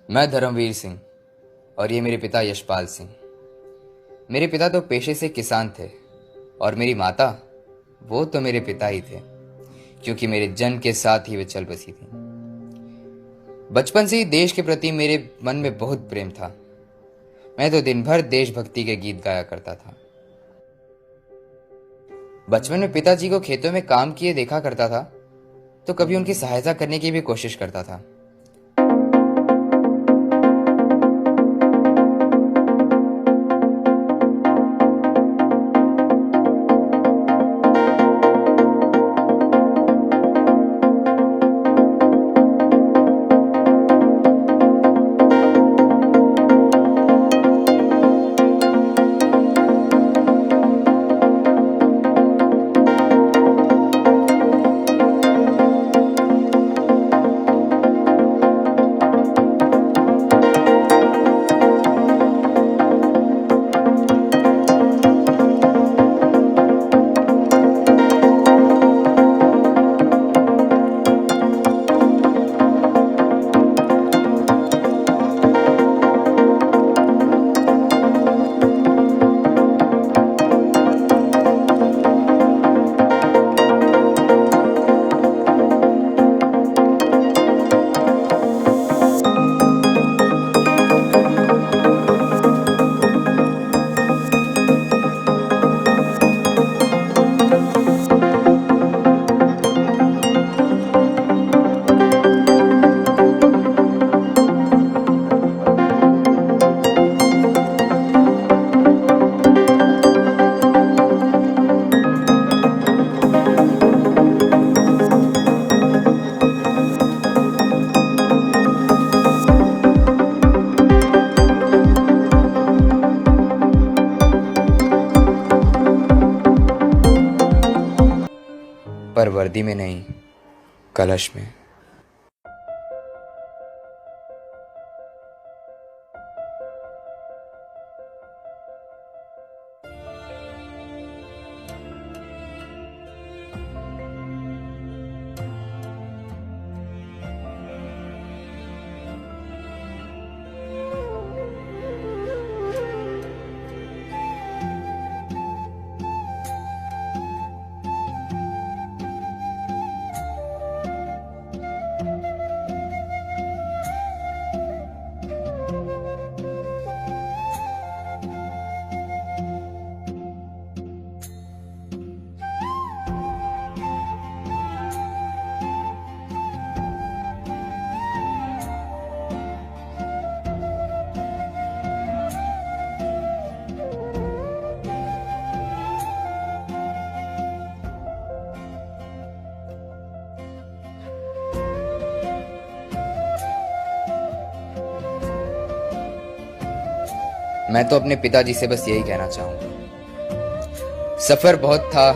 मैं धर्मवीर सिंह और ये मेरे पिता यशपाल सिंह। मेरे पिता तो पेशे से किसान थे और मेरी माता, वो तो मेरे पिता ही थे, क्योंकि मेरे जन्म के साथ ही वे चल बसी थी। बचपन से ही देश के प्रति मेरे मन में बहुत प्रेम था। मैं तो दिन भर देशभक्ति के गीत गाया करता था। बचपन में पिताजी को खेतों में काम किए देखा करता था, तो कभी उनकी सहायता करने की भी कोशिश करता था। पर वर्दी में नहीं, कलश में। मैं तो अपने पिताजी से बस यही कहना चाहूंगा, सफर बहुत था,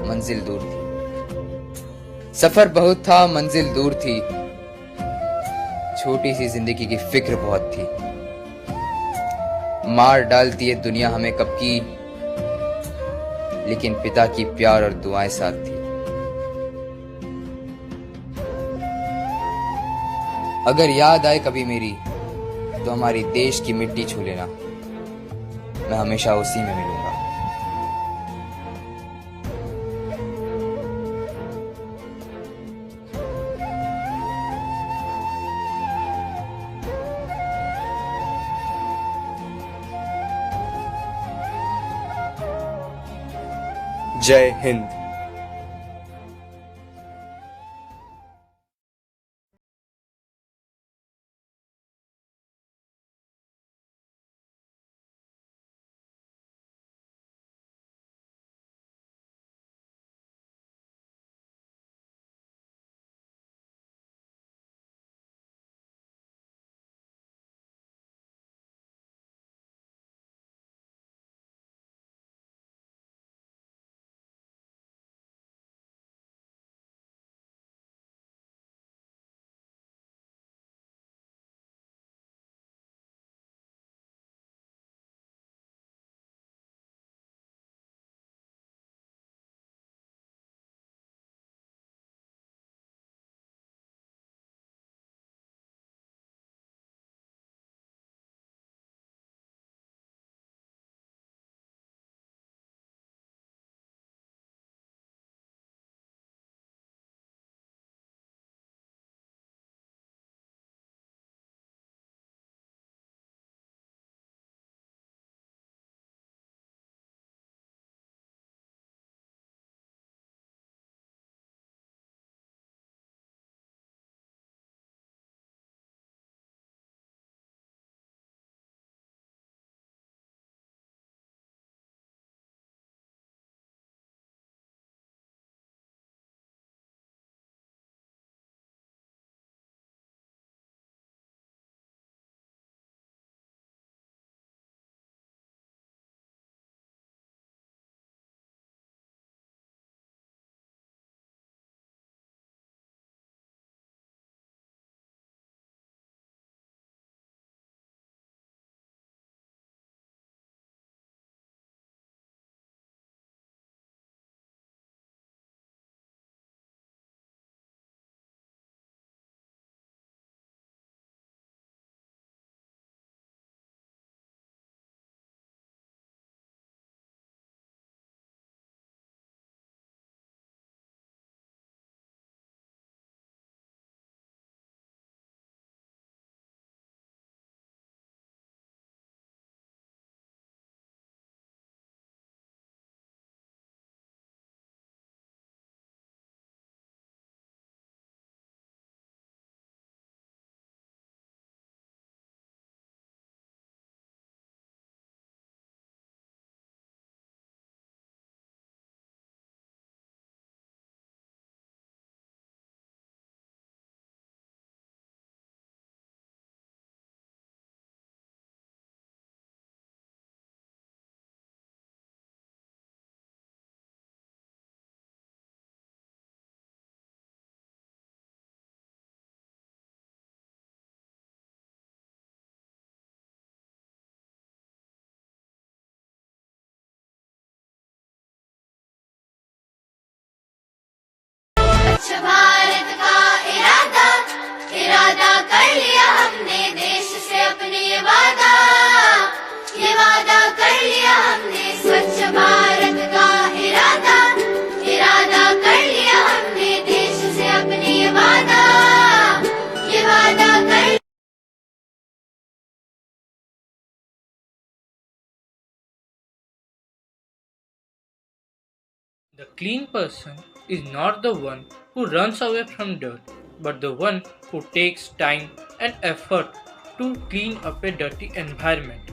मंजिल दूर थी। सफर बहुत था, मंजिल दूर थी। छोटी सी जिंदगी की फिक्र बहुत थी। मार डालती है दुनिया हमें कब की, लेकिन पिता की प्यार और दुआएं साथ थी। अगर याद आए कभी मेरी, तो हमारी देश की मिट्टी छू लेना। मैं हमेशा उसी में मिलूंगा। जय Hind. The clean person is not the one who runs away from dirt, but the one who takes time and effort to clean up a dirty environment.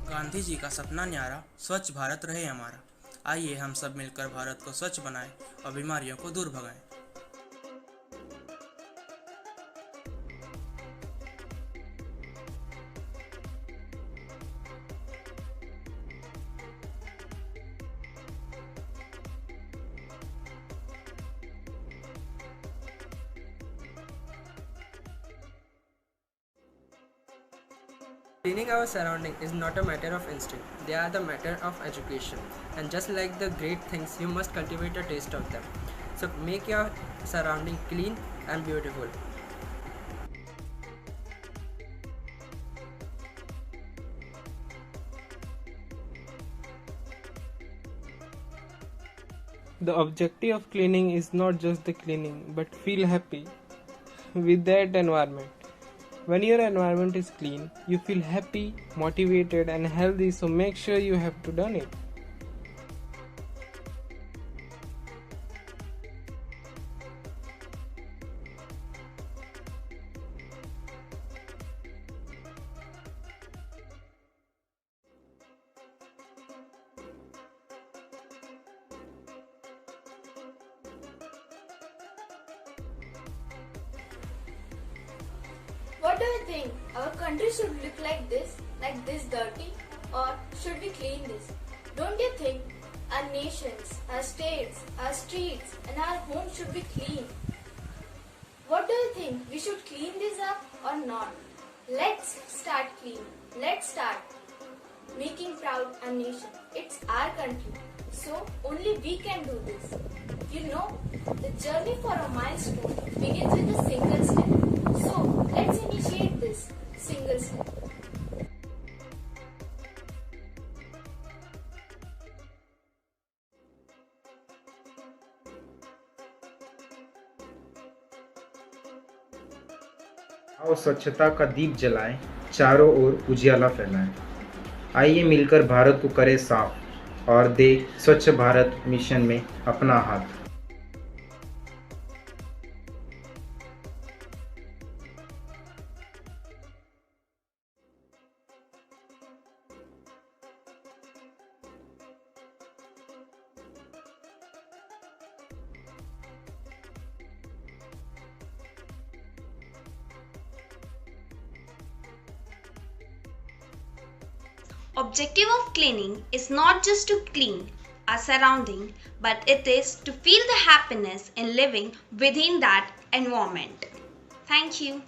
Gandhi ji का सपना न्यारा स्वच्छ भारत रहे हमारा। आइए हम सब मिलकर भारत को स्वच्छ बनाएं और बीमारियों को दूर भगाएं। Cleaning our surrounding is not a matter of instinct, they are the matter of education. And just like the great things, you must cultivate a taste of them. So make your surrounding clean and beautiful. The objective of cleaning is not just the cleaning, but feel happy with that environment. When your environment is clean, you feel happy, motivated, and healthy, so make sure you have to done it. What do you think? Our country should look like this dirty, or should we clean this? Don't you think our nations, our states, our streets, and our homes should be clean? What do you think? We should clean this up or not? Let's start cleaning. Let's start making proud our nation. It's our country, so only we can do this. You know, the journey for a milestone begins with a single step. So let's initiate this single step. आओ स्वच्छता का दीप जलाएं, चारों ओर उजियाला फैलाएं। आइए मिलकर भारत को करें साफ और दे स्वच्छ भारत मिशन में अपना हाथ। Objective of cleaning is not just to clean our surrounding, but it is to feel the happiness in living within that environment. Thank you.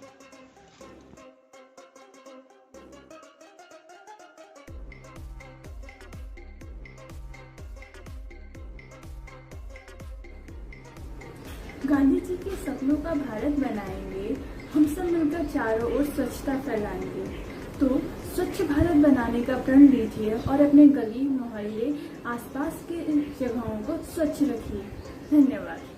Gandhi ji के सपनों का भारत बनाएंगे, हम सब मिलकर चारों ओर स्वच्छता फैलाएंगे। तो स्वच्छ भारत बनाने का प्रण लीजिए और अपने गली मोहल्ले आसपास के जगहों को स्वच्छ रखिए। धन्यवाद।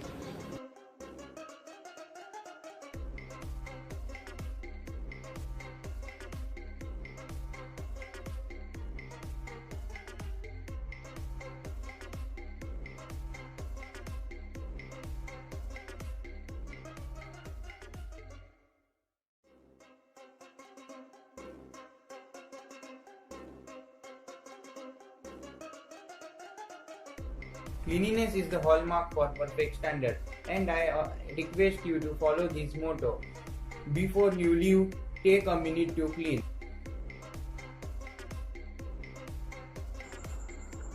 Cleanliness is the hallmark for perfect standard, and I request you to follow this motto. Before you leave, take a minute to clean.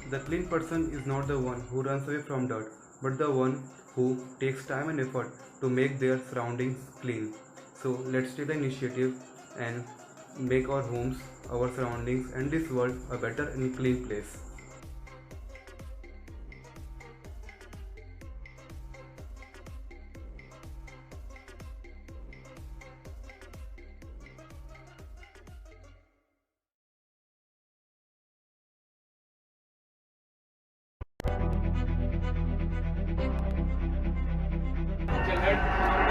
The clean person is not the one who runs away from dirt, but the one who takes time and effort to make their surroundings clean. So let's take the initiative and make our homes, our surroundings, and this world a better and clean place. Okay, let's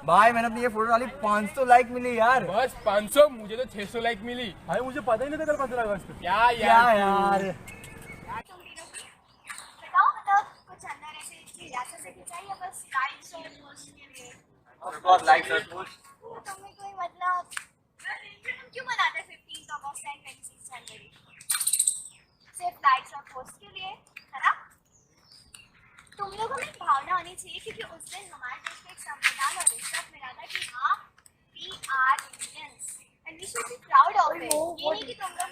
भाई मैंने अपनी ये photo डाली 500 like मिली यार। बस 500, मुझे तो 600 like मिली। भाई मुझे पता ही नहीं था कल 15 अगस्त। क्या यार बताओ कुछ अंदर ऐसे रियासत से चाहिए बस लाइक्स और पोस्ट के लिए। ऑफ कोर्स लाइक्स और पोस्ट। तुम्हें कोई मतलब हम क्यों मनाते हैं 15th अगस्त एंड 26 जनवरी? सिर्फ लाइक्स और पोस्ट के लिए, है ना? तुम लोगों में भावना होनी चाहिए क्योंकि उस दिन हमारे देश को एक संविधान और रिश्वत मिला था कि हाँ we are Indians and we should be proud of it. ये नहीं कि तुम लोग